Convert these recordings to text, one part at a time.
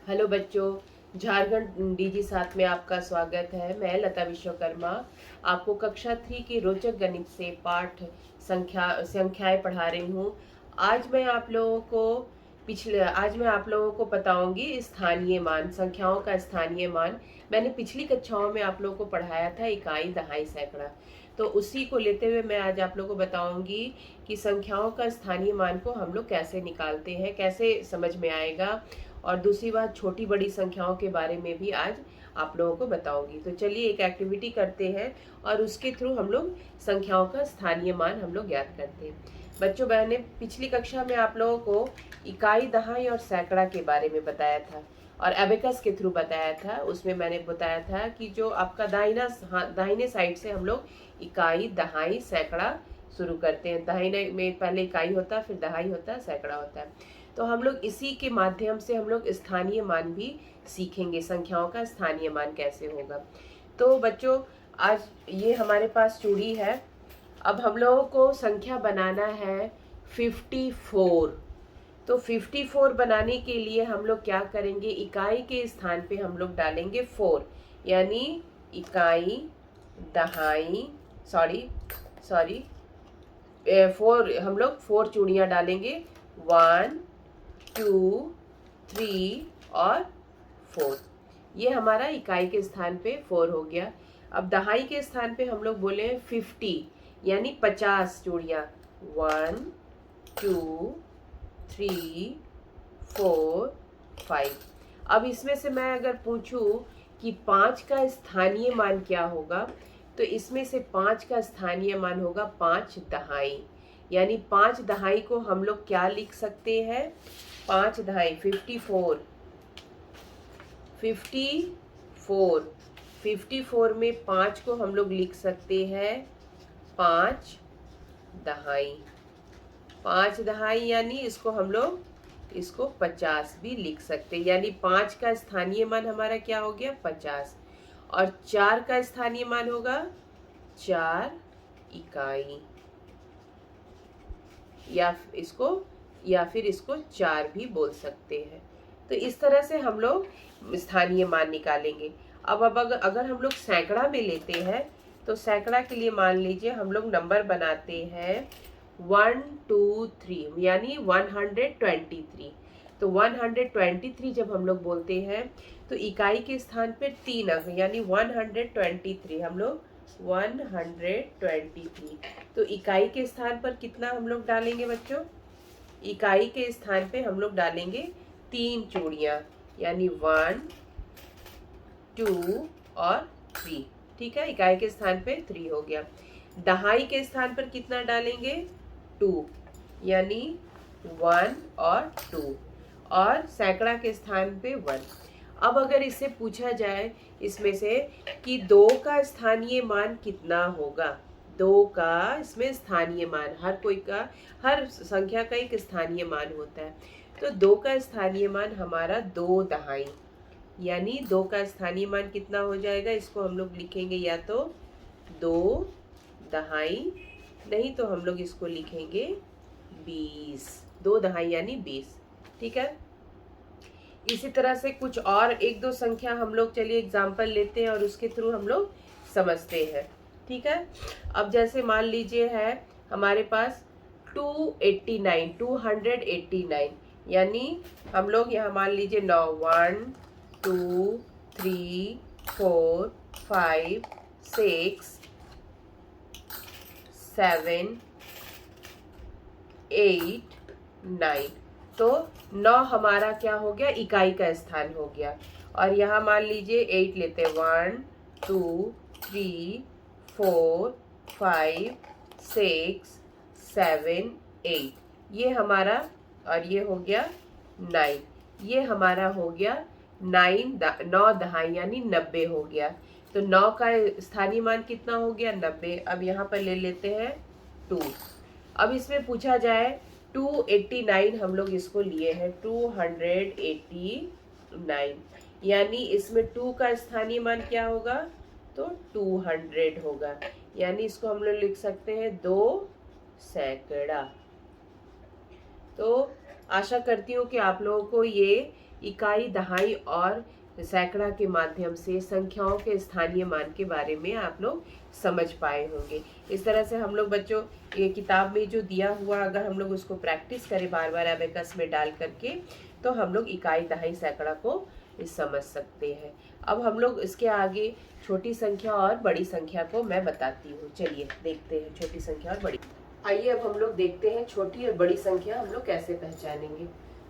Hello बच्चों, Jharkhand DG साथ में आपका स्वागत है। मैं लता विश्वकर्मा आपको कक्षा 3 की रोचक गणित से पाठ संख्याएं पढ़ा रही हूँ। आज मैं आप लोगों को बताऊंगी स्थानीय मान, संख्याओं का स्थानीय मान। मैंने पिछली कक्षाओं में आप लोगों को पढ़ाया था इकाई, दहाई, सैकड़ा, तो उसी को लेते हुए मैं आज आप लोगों को बताऊंगी कि संख्याओं का स्थानीय मान को हम लोग कैसे निकालते हैं, कैसे समझ में आएगा। और दूसरी बात, छोटी बड़ी संख्याओं के बारे में भी आज आप लोगों को बताऊंगी। तो चलिए एक एक्टिविटी करते हैं और उसके थ्रू हम लोग संख्याओं का स्थानीय मान हम लोग ज्ञात करते हैं। बच्चों, मैंने पिछली कक्षा में आप लोगों को इकाई, दहाई और सैकड़ा के बारे में बताया था और एबेकस के थ्रू बताया था। उसमें मैंने बताया था कि जो आपका दाहिने साइड से हम लोग इकाई, दहाई, सैकड़ा शुरू करते हैं। दाहिने में पहले इकाई होता है, फिर दहाई होता है, सैकड़ा होता है। तो हम लोग इसी के माध्यम से हम लोग स्थानीय मान भी सीखेंगे, संख्याओं का स्थानीय मान कैसे होगा। तो बच्चों, आज ये हमारे पास चूड़ी है। अब हम लोगों को संख्या बनाना है 54। तो 54 बनाने के लिए हम लोग क्या करेंगे, इकाई के स्थान पे हम लोग डालेंगे 4, यानी इकाई, दहाई, सॉरी सॉरी 4, हम लोग 4 चूड़ियाँ डालेंगे। 1, 2, 3 और 4। ये हमारा इकाई के स्थान पे 4 हो गया। अब दहाई के स्थान पे हम लोग बोले 50, यानी 50 चूड़ियाँ। 1, 2, 3, 4, 5। अब इसमें से मैं अगर पूछूं कि 5 का स्थानीय मान क्या होगा, तो इसमें से 5 का स्थानीय मान होगा 5 दहाई, यानी 5 दहाई को हम लोग क्या लिख सकते हैं, 5 दहाई 54। 54 में 5 को हम लोग लिख सकते हैं 5 दहाई। 5 दहाई यानी इसको हम लोग 50 भी लिख सकते हैं, यानी 5 का स्थानीय मान हमारा क्या हो गया, 50। और 4 का स्थानीय मान होगा 4 इकाई, या फिर इसको 4 भी बोल सकते हैं। तो इस तरह से हम लोग स्थानीय मान निकालेंगे। अब अगर हम लोग सैकड़ा में लेते हैं, तो सैकड़ा के लिए मान लीजिए हम लोग नंबर बनाते हैं 1, 2, 3, यानी 123। तो 123 जब हम लोग बोलते हैं तो इकाई के स्थान पे 3 अंक, यानी 123 हम लोग 123। तो इकाई के स्थान पर कितना हम लोग डालेंगे बच्चों, इकाई के स्थान पे हम लोग डालेंगे 3 चूड़ियाँ, यानी 1, 2 और 3। ठीक है, इकाई के स्थान पे 3 हो गया। दहाई के स्थान पर कितना डालेंगे, 2, यानी 1 और 2। और सैकड़ा के स्थान पे 1। अब अगर इससे पूछा जाए इसमें से कि 2 का स्थानीय मान कितना होगा, 2 का इसमें स्थानीय मान, हर संख्या का एक स्थानीय मान होता है। तो 2 का स्थानीय मान हमारा 2 दहाई, यानी 2 का स्थानीय मान कितना हो जाएगा, इसको हम लोग लिखेंगे या तो 2 दहाई, नहीं तो हम लोग इसको लिखेंगे 20। 2 दहाई यानी 20। ठीक है, इसी तरह से कुछ और एक दो संख्या हम लोग चलिए एग्जाम्पल लेते हैं और उसके थ्रू हम लोग समझते हैं। ठीक है, अब जैसे मान लीजिए है हमारे पास 289, यानी हम लोग यहाँ मान लीजिए 9, 1, 2, 3, 4, 5, 6, 7, 8, 9। तो 9 हमारा क्या हो गया, इकाई का स्थान हो गया। और यहाँ मान लीजिए 8 लेते हैं, 1, 2, 3, 4, 5, 6, 7, 8, ये हमारा, और ये हो गया 9, ये हमारा हो गया 9 दहाई, यानी 90 हो गया। तो 9 का स्थानीय मान कितना हो गया, 90। अब यहाँ पर ले लेते हैं 2। अब इसमें पूछा जाए 289, हम लोग इसको लिए हैं 289, यानी इसमें 2 का स्थानीय मान क्या होगा, तो 200 होगा, यानी इसको हम लोग लिख सकते हैं 2 सैकड़ा। तो आशा करती हूँ कि आप लोगों को ये इकाई, दहाई और सैकड़ा के माध्यम से संख्याओं के स्थानीय मान के बारे में आप लोग समझ पाए होंगे। इस तरह से हम लोग बच्चों ये किताब में जो दिया हुआ अगर हम लोग उसको प्रैक्टिस करें बार बार एबेकस में डाल करके, तो हम लोग इकाई, दहाई, सैकड़ा को समझ सकते हैं। अब हम लोग इसके आगे छोटी संख्या और बड़ी संख्या को मैं बताती हूँ। चलिए देखते हैं छोटी संख्या और बड़ी। आइए अब हम लोग देखते हैं छोटी और बड़ी संख्या हम लोग कैसे पहचानेंगे।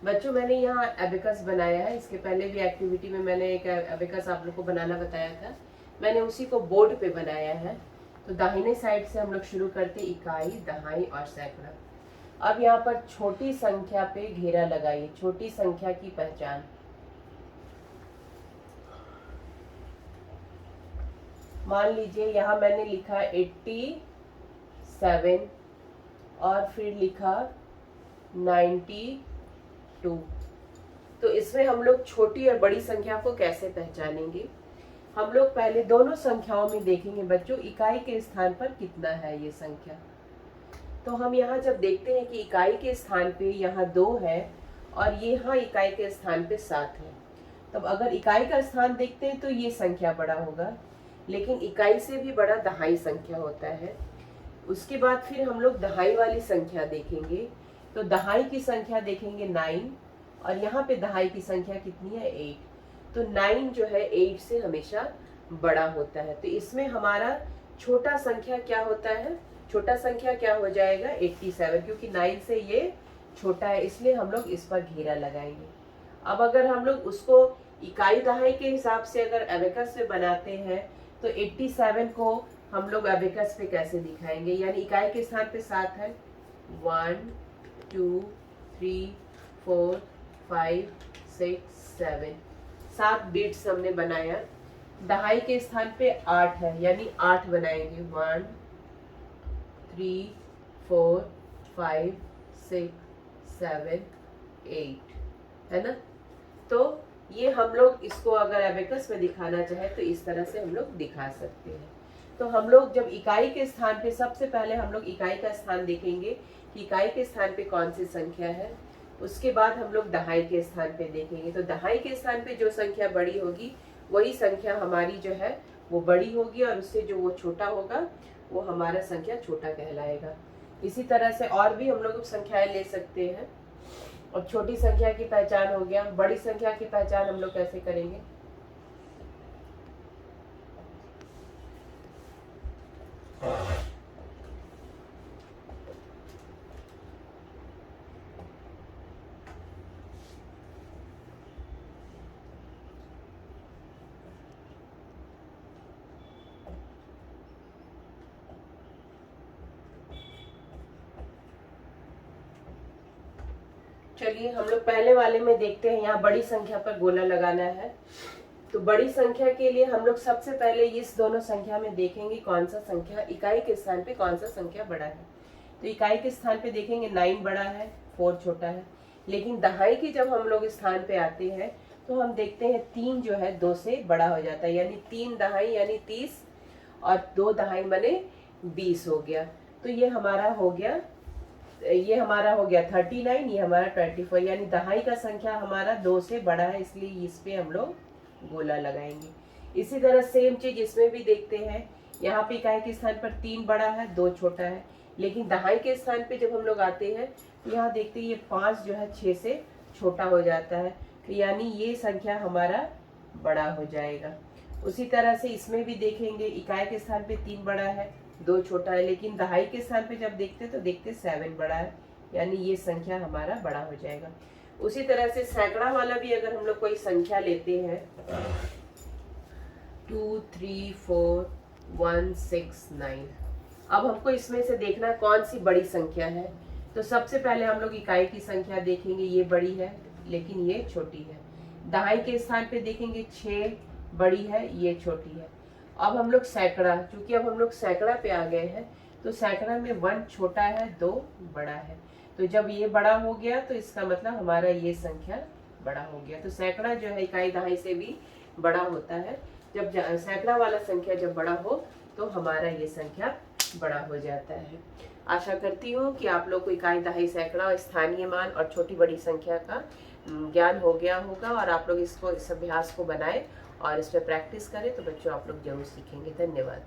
बच्चों मैंने यहाँ एबेकस बनाया है। इसके पहले भी एक्टिविटी में मैंने एक एबेकस आप लोग को बनाना बताया था। मैंने उसी को बोर्ड पे बनाया है। तो दाहिने साइड से हम लोग शुरू करते इकाई, दहाई और सैकड़ा। अब यहाँ पर छोटी संख्या पे घेरा लगाइए, छोटी संख्या की पहचान। मान लीजिए यहाँ मैंने लिखा 87 और फिर लिखा 92। तो इसमें हम लोग छोटी और बड़ी संख्या को कैसे पहचानेंगे? हम लोग पहले दोनों संख्याओं में देखेंगे बच्चों इकाई के स्थान पर कितना है ये संख्या। तो हम यहाँ जब देखते हैं कि इकाई के स्थान पे यहाँ 2 है और ये यहाँ इकाई के स्थान पे 7 है, तब अगर इकाई का स्थान देखते हैं तो ये संख्या बड़ा होगा, लेकिन इकाई से भी बड़ा दहाई संख्या होता है। उसके बाद फिर हम लोग दहाई वाली संख्या देखेंगे। तो दहाई की संख्या देखेंगे 9 और यहाँ पे दहाई की संख्या कितनी है 8। तो 9 जो है 8 से हमेशा बड़ा होता है। तो इसमें हमारा छोटा संख्या क्या होता है? छोटा संख्या क्या हो जाएगा 87, क्योंकि 9 से ये छोटा है, इसलिए हम लोग इस पर घेरा लगाएंगे। अब अगर हम लोग उसको इकाई दहाई के हिसाब से अगर एबेकस में बनाते हैं तो 87 को हम लोग एबेकस पे कैसे दिखाएंगे? यानी इकाई के स्थान पे 7 है, 1 2 3 4 5 6 7, 7 बिट्स हमने बनाया। दहाई के स्थान पे 8 है, यानी 8 बनाएंगे, 1 3 4 5 6 7 8, है ना। तो ये हम लोग इसको अगर एबेकस में दिखाना चाहे तो इस तरह से हम लोग दिखा सकते हैं। तो हम लोग जब इकाई के स्थान पे सबसे पहले हम लोग इकाई का स्थान देखेंगे कि इकाई के स्थान पे कौन सी संख्या है। उसके बाद हम लोग दहाई के स्थान पे देखेंगे। तो दहाई के स्थान पे जो संख्या बड़ी होगी वही संख्या हमारी जो है वो बड़ी होगी, और उससे जो वो छोटा होगा वो हमारा संख्या छोटा कहलाएगा। इसी तरह से और भी हम लोग संख्याएं ले सकते हैं। और छोटी संख्या की पहचान हो गया। बड़ी संख्या की पहचान हम लोग कैसे करेंगे? चलिए हम लोग पहले वाले में देखते हैं। यहाँ बड़ी संख्या पर गोला लगाना है। तो बड़ी संख्या के लिए हम लोग सबसे पहले इस दोनों संख्या में देखेंगे कौन सा संख्या इकाई के स्थान पे कौन सा संख्या बड़ा है। तो इकाई के स्थान पे देखेंगे 9 बड़ा है, 4 छोटा है। लेकिन दहाई की जब हम लोग स्थान पे आते हैं तो हम देखते हैं 3 जो है 2 से बड़ा हो जाता है, यानी 3 दहाई यानी 30 और 2 दहाई बने 20 हो गया। तो ये हमारा हो गया 39, ये हमारा 24, यानी दहाई का संख्या हमारा 2 से बड़ा है, इसलिए इस पे हम लोग गोला लगाएंगे। इसी तरह सेम चीज इसमें भी देखते हैं। यहाँ पे इकाई के स्थान पर 3 बड़ा है, 2 छोटा है। लेकिन दहाई के स्थान पे जब हम लोग आते हैं तो यहाँ देखते हैं ये 5 जो है 6 से छोटा हो जाता है, तो यानी ये संख्या हमारा बड़ा हो जाएगा। उसी तरह से इसमें भी देखेंगे इकाई के स्थान पे 3 बड़ा है, 2 छोटा है। लेकिन दहाई के स्थान पे जब देखते तो देखते 7 बड़ा है, यानी ये संख्या हमारा बड़ा हो जाएगा। उसी तरह से सैकड़ा वाला भी अगर हम लोग कोई संख्या लेते हैं 2 3 4 1 6 9, अब हमको इसमें से देखना कौन सी बड़ी संख्या है। तो सबसे पहले हम लोग इकाई की संख्या देखेंगे, ये बड़ी है लेकिन ये छोटी है। दहाई के स्थान पे देखेंगे 6 बड़ी है, ये छोटी है। अब हम लोग सैकड़ा, क्योंकि अब हम लोग सैकड़ा पे आ गए हैं तो सैकड़ा में 1 छोटा है, 2 बड़ा है। तो जब ये बड़ा हो गया तो इसका मतलब हमारा ये संख्या बड़ा हो गया। तो सैकड़ा जो है इकाई दहाई से भी बड़ा होता है। जब सैकड़ा वाला संख्या जब बड़ा हो तो हमारा ये संख्या बड़ा हो जाता है। आशा करती हूँ कि आप लोग को इकाई, दहाई, सैकड़ा और स्थानीय मान और छोटी बड़ी संख्या का ज्ञान हो गया होगा, और आप लोग इस अभ्यास को बनाएं और इस पर प्रैक्टिस करें तो बच्चों आप लोग जरूर सीखेंगे। धन्यवाद।